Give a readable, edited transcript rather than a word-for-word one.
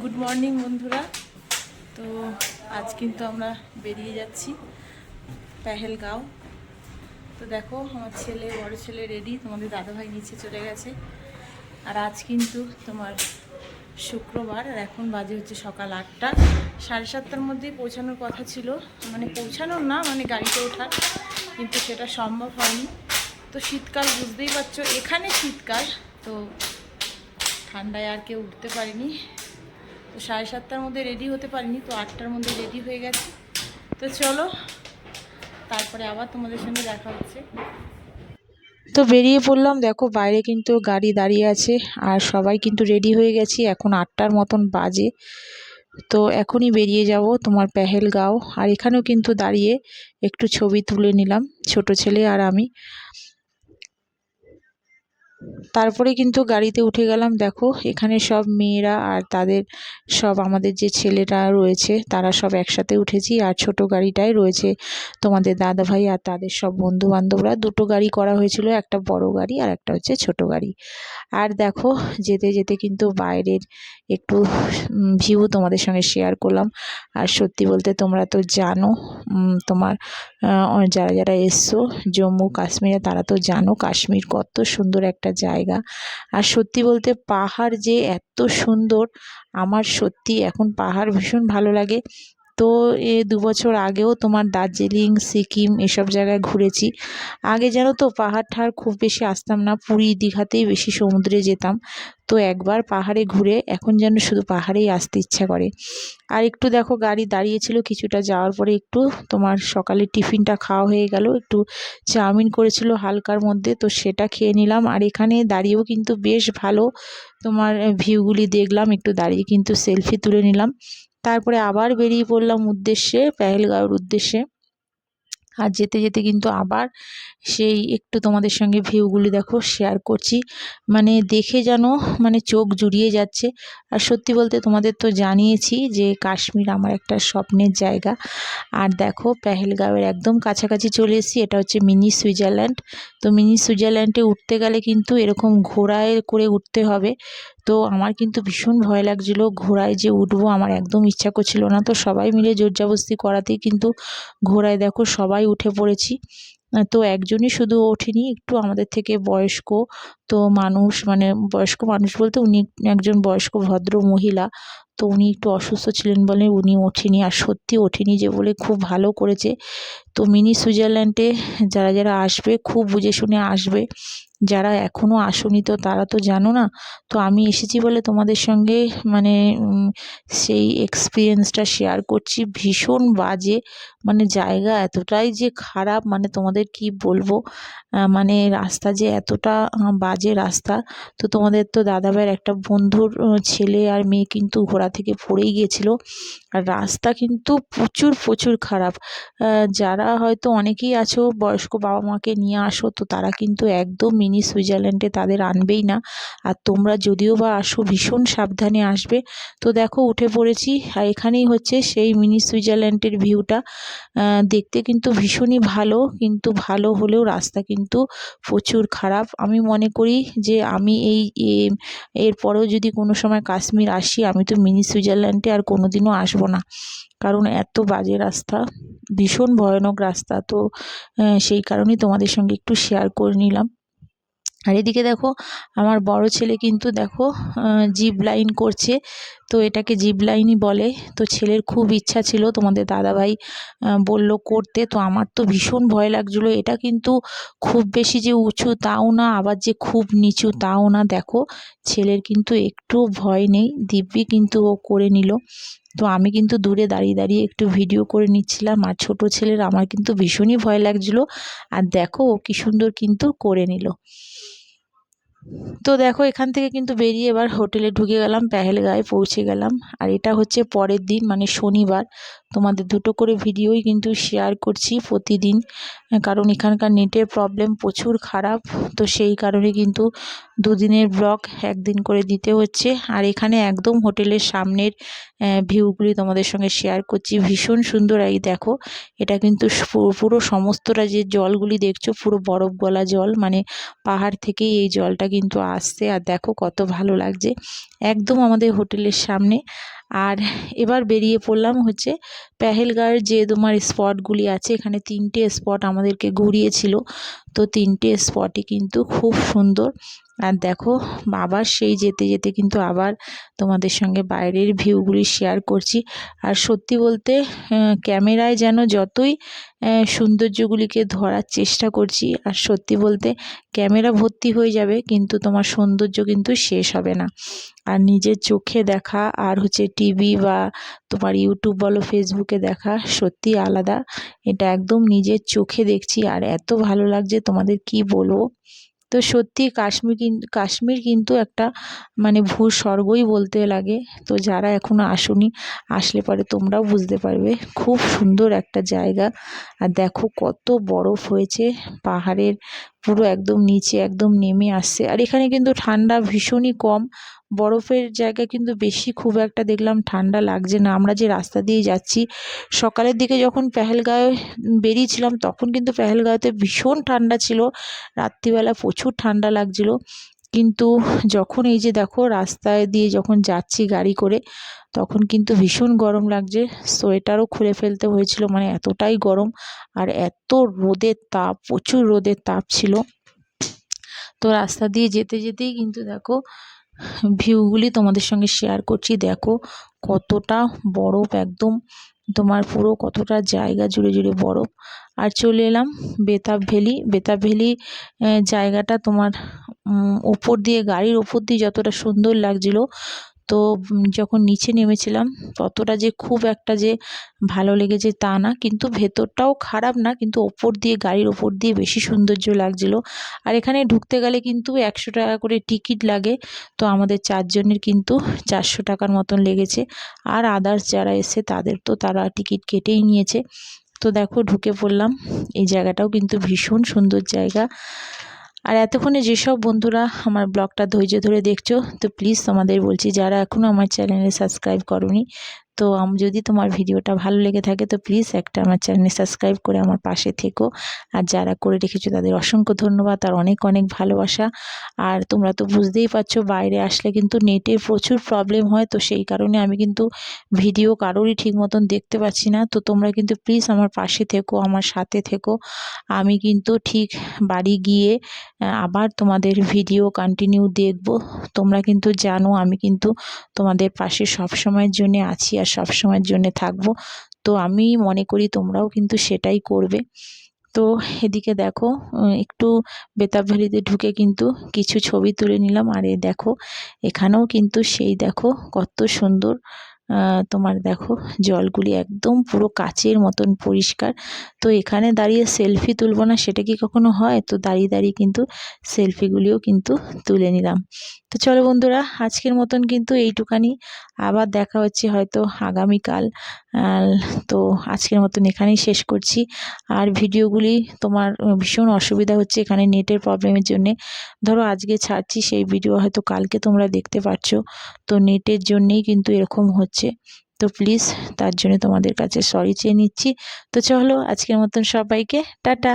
Good morning বন্ধুরা। তো আজ কিন্তু আমরা বেরিয়ে যাচ্ছি পেহেলগাঁও। তো দেখো আমার ছেলে, বড় ছেলে রেডি, তোমাদের দাদাভাই নিচে চলে গেছে। আর আজ কিন্তু তোমার শুক্রবার, আর এখন বাজে হচ্ছে সকাল 8টা। 7:30টার মধ্যেই পৌঁছানোর কথা ছিল, মানে পৌঁছানোর না, মানে গাড়িতে ওঠার, কিন্তু সেটা সম্ভব হয়নি। তো শীতকাল, বুঝতেই পারছো, এখানে শীতকাল, তো ঠান্ডায় আর কেউ উঠতে পারিনি। তো 7:30টার মধ্যে রেডি হতে পারিনি, তো 8টার মধ্যে রেডি হয়ে গেছে। তো চলো, তারপরে আবার তোমাদের সঙ্গে দেখা হচ্ছে। তো বেরিয়ে পড়লাম। দেখো বাইরে কিন্তু গাড়ি দাঁড়িয়ে আছে, আর সবাই কিন্তু রেডি হয়ে গেছি। এখন 8টার মতন বাজে, তো এখনই বেরিয়ে যাব তোমার পেহেলগাঁও। আর এখানেও কিন্তু দাঁড়িয়ে একটু ছবি তুলে নিলাম, ছোট ছেলে আর আমি। তারপরে কিন্তু গাড়িতে উঠে গেলাম। দেখো এখানে সব মেয়েরা আর তাদের সব আমাদের যে ছেলেরা রয়েছে তারা সব একসাথে উঠেছি। আর ছোট গাড়িটাই রয়েছে তোমাদের দাদাভাই আর তাদের সব বন্ধু বান্ধবরা। দুটো গাড়ি করা হয়েছিল, একটা বড় গাড়ি আর একটা হচ্ছে ছোট গাড়ি। আর দেখো যেতে যেতে কিন্তু বাইরের একটু ভিউ তোমাদের সঙ্গে শেয়ার করলাম। আর সত্যি বলতে তোমরা তো জানো, তোমার যারা যারা এসছো জম্মু কাশ্মীরে তারা তো জানো কাশ্মীর কত সুন্দর একটা জায়গা। আর সত্যি বলতে পাহাড় যে এত সুন্দর, আমার সত্যি এখন পাহাড় ভীষণ ভালো লাগে। তো 2 বছর আগেও তোমার দার্জিলিং, সিকিম এসব জায়গায় ঘুরেছি। আগে জানো তো পাহাড় ঠাড় খুব বেশি আসতাম না, পুরী দীঘাতেই বেশি সমুদ্রে যেতাম। তো একবার পাহাড়ে ঘুরে এখন যেন শুধু পাহাড়েই আসতে ইচ্ছা করে। আর একটু দেখো গাড়ি দাঁড়িয়েছিল, কিছুটা যাওয়ার পরে একটু তোমার সকালে টিফিনটা খাওয়া হয়ে গেল। একটু চাউমিন করেছিল হালকার মধ্যে, তো সেটা খেয়ে নিলাম। আর এখানে দাঁড়িয়েও কিন্তু বেশ ভালো তোমার ভিউগুলি দেখলাম, একটু দাঁড়িয়ে কিন্তু সেলফি তুলে নিলাম। তারপরে আবার বেরিয়ে পড়লাম উদ্দেশ্যে, পেহেলগাঁওর উদ্দেশ্যে। আর যেতে যেতে কিন্তু আবার সেই একটু তোমাদের সঙ্গে ভিউগুলি দেখো শেয়ার করছি, মানে দেখে যেন মানে চোখ জুড়িয়ে যাচ্ছে। আর সত্যি বলতে তোমাদের তো জানিয়েছি যে কাশ্মীর আমার একটা স্বপ্নের জায়গা। আর দেখো পেহেলগাঁওয়ের একদম কাছাকাছি চলে এসেছি, এটা হচ্ছে মিনি সুইজারল্যান্ড। তো মিনি সুইজারল্যান্ডে উঠতে গেলে কিন্তু এরকম ঘোড়ায় করে উঠতে হবে। তো আমার কিন্তু ভীষণ ভয় লাগছিল, ঘোড়ায় যে উঠবো আমার একদম ইচ্ছা করছিল না। তো সবাই মিলে জোরজবস্তি করাতেই কিন্তু ঘোড়ায় দেখো সবাই উঠে পড়েছি। তো একজনই শুধু ওঠেনি, একটু আমাদের থেকে বয়স্ক তো মানুষ, মানে বয়স্ক মানুষ বলতে উনি একজন বয়স্ক ভদ্র মহিলা। তো উনি একটু অসুস্থ ছিলেন বলে উনি ওঠেনি। আর সত্যি ওঠেনি যে বলে খুব ভালো করেছে। তো মিনি সুইজারল্যান্ডে যারা যারা আসবে খুব বুঝে শুনে আসবে, যারা এখনও আসোনি তো তারা তো জানো না। তো আমি এসেছি বলে তোমাদের সঙ্গে মানে সেই এক্সপিরিয়েন্সটা শেয়ার করছি। ভীষণ বাজে, মানে জায়গা এতটাই যে খারাপ, মানে তোমাদের কি বলবো, মানে রাস্তা যে এতটা বাজে রাস্তা। তো তোমাদের তো দাদাভাইয়ের একটা বন্ধুর ছেলে আর মেয়ে কিন্তু ঘোড়া থেকে পড়েই গিয়েছিল। আর রাস্তা কিন্তু প্রচুর প্রচুর খারাপ। যারা হয়তো অনেকেই আছো বয়স্ক বাবা মাকে নিয়ে আসো, তো তারা কিন্তু একদম মিনি সুইজারল্যান্ডে তাদের আনবেই না। আর তোমরা যদিও বা আসো ভীষণ সাবধানে আসবে। তো দেখো উঠে পড়েছি, আর এখানেই হচ্ছে সেই মিনি সুইজারল্যান্ডের ভিউটা। দেখতে কিন্তু ভীষণই ভালো, কিন্তু ভালো হলেও রাস্তা কিন্তু প্রচুর খারাপ। আমি মনে করি যে আমি এরপরেও যদি কোনো সময় কাশ্মীর আসি, আমি তো মিনি সুইজারল্যান্ডে আর কোনোদিনও আসবো না, কারণ এত বাজে রাস্তা, ভীষণ ভয়ানক রাস্তা। তো সেই কারণেই তোমাদের সঙ্গে একটু শেয়ার করে নিলাম। আর এদিকে দেখো আমার বড় ছেলে কিন্তু দেখো জিপ লাইন করছে। তো এটাকে জিপ লাইনই বলে। তো ছেলের খুব ইচ্ছা ছিল, তোমাদের দাদাভাই বলল করতে। তো আমার তো ভীষণ ভয় লাগছিলো। এটা কিন্তু খুব বেশি যে উঁচু তাও না, আবার যে খুব নিচু তাও না। দেখো ছেলের কিন্তু একটু ভয় নেই, দিব্যি কিন্তু ও করে নিল। তো আমি কিন্তু দূরে দাঁড়িয়ে দাঁড়িয়ে একটু ভিডিও করে নিচ্ছিলাম। আর ছোট ছেলের আমার কিন্তু ভীষণই ভয় লাগছিলো। আর দেখো ও কি সুন্দর কিন্তু করে নিল। তো দেখো এখান থেকে কিন্তু বেরিয়ে এবার হোটেলে ঢুকে গেলাম, পেহেলগাঁয়ে পৌঁছে গেলাম। আর এটা হচ্ছে পরের দিন, মানে শনিবার। তোমাদের দুটো করে ভিডিওই কিন্তু শেয়ার করছি প্রতিদিন, কারণ এখানকার নেটের প্রবলেম প্রচুর খারাপ। তো সেই কারণে কিন্তু দুদিনের ব্লগ একদিন করে দিতে হচ্ছে। আর এখানে একদম হোটেলের সামনের ভিউগুলি তোমাদের সঙ্গে শেয়ার করছি। ভীষণ সুন্দর। এই দেখো, এটা কিন্তু পুরো সমস্তটা যে জলগুলি দেখছো পুরো বরফ গলা জল, মানে পাহাড় থেকেই এই জলটা কিন্তু আসছে। আর দেখো কত ভালো লাগছে, একদম আমাদের হোটেলের সামনে। আর এবার বেরিয়ে পড়লাম হচ্ছে পেহেলগাঁওয়ের যে তোমার স্পটগুলি আছে। এখানে 3টে স্পট আমাদেরকে ঘুরিয়েছিল, তো 3টে স্পটই কিন্তু খুব সুন্দর। আর দেখো, আবার সেই যেতে যেতে কিন্তু আবার তোমাদের সঙ্গে বাইরের ভিউগুলি শেয়ার করছি। আর সত্যি বলতে ক্যামেরায় যেন যতই সৌন্দর্যগুলিকে ধরার চেষ্টা করছি, আর সত্যি বলতে ক্যামেরা ভর্তি হয়ে যাবে কিন্তু তোমার সৌন্দর্য কিন্তু শেষ হবে না। আর নিজের চোখে দেখা আর হচ্ছে টিভি বা তোমার ইউটিউব বলো ফেসবুকে দেখা সত্যি আলাদা। এটা একদম নিজের চোখে দেখছি আর এত ভালো লাগছে তোমাদের কি বলবো। তো সত্যি কাশ্মীর কিন্তু একটা মানে ভূস্বর্গই বলতে লাগে। তো যারা এখনো আসোনি, আসলে পরে তোমরাও বুঝতে পারবে, খুব সুন্দর একটা জায়গা। আর দেখো কত বরফ হয়েছে পাহাড়ের পুরো একদম নিচে একদম নেমে আসছে। আর এখানে কিন্তু ঠান্ডা ভীষণই কম, বরফের জায়গা কিন্তু বেশি খুব একটা দেখলাম ঠান্ডা লাগছে না। আমরা যে রাস্তা দিয়ে যাচ্ছি, সকালের দিকে যখন পেহেলগাঁওয়ে বেরিয়েছিলাম তখন কিন্তু পেহেলগাঁওতে ভীষণ ঠান্ডা ছিল, রাত্রিবেলা প্রচুর ঠান্ডা লাগছিল। কিন্তু যখন এই যে দেখো রাস্তায় দিয়ে যখন যাচ্ছি গাড়ি করে, তখন কিন্তু ভীষণ গরম লাগছে, সোয়েটারও খুলে ফেলতে হয়েছিল, মানে এতটাই গরম। আর এত রোদের তাপ, প্রচুর রোদের তাপ ছিল। তো রাস্তা দিয়ে যেতে যেতেই কিন্তু দেখো ভিউগুলি তোমাদের সঙ্গে শেয়ার করছি। দেখো কতটা বরফ, একদম তোমার পুরো কতটা জায়গা জুড়ে জুড়ে বরফ। আর চলে এলাম বেতাব ভ্যালি। বেতাব ভ্যালি জায়গাটা তোমার ওপর দিয়ে, গাড়ির ওপর দিয়ে যতটা সুন্দর লাগছিল, তো যখন নিচে নেমেছিলাম ততটা যে খুব একটা যে ভালো লেগেছে তা না, কিন্তু ভেতরটাও খারাপ না, কিন্তু ওপর দিয়ে, গাড়ির ওপর দিয়ে বেশি সৌন্দর্য লাগছিল। আর এখানে ঢুকতে গেলে কিন্তু 100 টাকা করে টিকিট লাগে। তো আমাদের 4 জনের কিন্তু 400 টাকার মতন লেগেছে। আর আদার্স যারা এসে তাদের তো তারা টিকিট কেটেই নিয়েছে। তো দেখো ঢুকে পড়লাম। এই জায়গাটাও কিন্তু ভীষণ সুন্দর জায়গা। আর এতক্ষণে যেসব বন্ধুরা আমার ব্লগটা ধৈর্য ধরে দেখছো, তো প্লিজ তোমাদের বলছি, যারা এখনও আমার চ্যানেলে সাবস্ক্রাইব করোনি, তো যদি তোমার ভিডিওটা ভালো লেগে থাকে তো প্লিজ একটা আমার চ্যানেলে সাবস্ক্রাইব করে আমার পাশে থেকো। আর যারা করে রেখেছো তাদের অসংখ্য ধন্যবাদ আর অনেক অনেক ভালোবাসা। আর তোমরা তো বুঝতেই পারছো বাইরে আসলে কিন্তু নেটের প্রচুর প্রবলেম হয়, তো সেই কারণে আমি কিন্তু ভিডিও কারোরই ঠিক মতন দেখতে পাচ্ছি না। তো তোমরা কিন্তু প্লিজ আমার পাশে থেকো, আমার সাথে থেকো। আমি কিন্তু ঠিক বাড়ি গিয়ে আবার তোমাদের ভিডিও কন্টিনিউ দেখব। তোমরা কিন্তু জানো আমি কিন্তু তোমাদের পাশে সব সময়ের জন্য আছি আর সব সময়ের জন্য থাকবো। তো আমি মনে করি তোমরাও কিন্তু সেটাই করবে। তো এদিকে দেখো একটু বেতাব ভ্যালিতে ঢুকে কিন্তু কিছু ছবি তুলে নিলাম। আর এই দেখো এখানেও কিন্তু সেই দেখো কত সুন্দর, তোমার দেখো জলগুলি একদম পুরো কাচের মতন পরিষ্কার। তো এখানে দাঁড়িয়ে সেলফি তুলবো না সেটা কি কখনো হয়? তো দাঁড়িয়ে দাঁড়িয়ে কিন্তু সেলফিগুলিও কিন্তু তুলে নিলাম। তো চলো বন্ধুরা, আজকের মতন কিন্তু এইটুখানি। আবার দেখা হচ্ছে হয়তো আগামীকাল। তো আজকের মতন এখানেই শেষ করছি। আর ভিডিওগুলি তোমার ভীষণ অসুবিধা হচ্ছে এখানে নেটের প্রবলেমের জন্যে। ধরো আজকে ছাড়ছি, সেই ভিডিও হয়তো কালকে তোমরা দেখতে পাচ্ছ, তো নেটের জন্যেই কিন্তু এরকম হচ্ছে। তো প্লিজ তার জন্য তোমাদের কাছে সরি চেয়ে নিচ্ছি। তো চলো আজকের মতন সবাইকে টাটা।